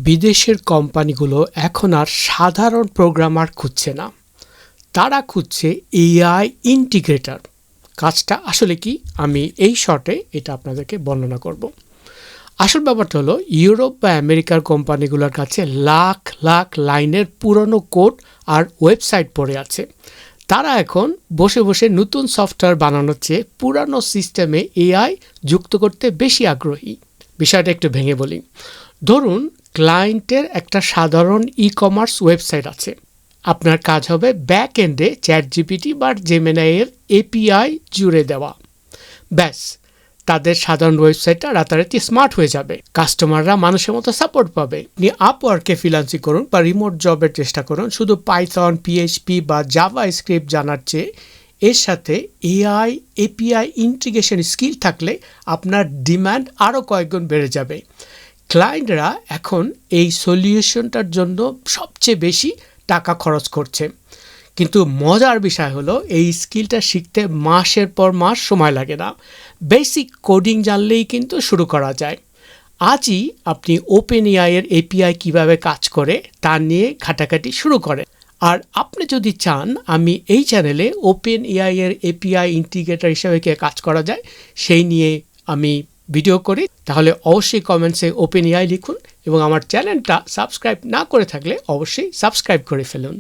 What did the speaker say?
বিদেশের কোম্পানিগুলো এখন আর সাধারণ প্রোগ্রামার খুঁজছে না, তারা খুঁজছে এআই ইন্টিগ্রেটর। কাজটা আসলে কি, আমি এই শর্টে এটা আপনাদেরকে বর্ণনা করব। আসল ব্যাপারটা হলো, ইউরোপ বা আমেরিকার কোম্পানিগুলোর কাছে লাখ লাখ লাইনের পুরনো কোড আর ওয়েবসাইট পড়ে আছে। তারা এখন বসে বসে নতুন সফটওয়্যার বানানোর চেয়ে পুরানো সিস্টেমে এআই যুক্ত করতে বেশি আগ্রহী। বিষয়টা একটু ভেঙে বলি। ধরুন, ক্লায়েন্টের একটা সাধারণ ই-কমার্স ওয়েবসাইট আছে। আপনার কাজ হবে ব্যাক এন্ডে চ্যাটজিপিটি বা জেমিনাই এর এপিআই জুড়ে দেওয়া। ব্যাস, তাদের সাধারণ ওয়েবসাইটটা রাতারাতি স্মার্ট হয়ে যাবে। কাস্টমাররা মানুষের মতো সাপোর্ট পাবে। আপনি আপওয়ার্কে ফ্রিল্যান্সিং করুন বা রিমোট জবের চেষ্টা করুন, শুধু পাইথন, পিএইচপি বা জাভা স্ক্রিপ্ট জানার চেয়ে এর সাথে এআই এপিআই ইন্টিগ্রেশন স্কিল থাকলে আপনার ডিমান্ড আরও কয়েকগুণ বেড়ে যাবে। ক্লায়েন্টরা এখন এই সলিউশনটার জন্য সবচেয়ে বেশি টাকা খরচ করছে। কিন্তু মজার বিষয় হলো, এই স্কিলটা শিখতে মাসের পর মাস সময় লাগে না। বেসিক কোডিং জানলেই কিন্তু শুরু করা যায়। আজই আপনি ওপেন এআই এর এপিআই কীভাবে কাজ করে তা নিয়ে ঘাটাঘাটি শুরু করেন। আর আপনি যদি চান আমি এই চ্যানেলে ওপেন এআই এর এপিআই ইন্টিগ্রেটর হিসেবে কে কাজ করা যায় সেই নিয়ে আমি ভিডিও করি, তাহলে অবশ্যই কমেন্টসে ওপেন এআই লিখুন এবং আমার চ্যানেলটা সাবস্ক্রাইব না করে থাকলে অবশ্যই সাবস্ক্রাইব করে ফেলুন।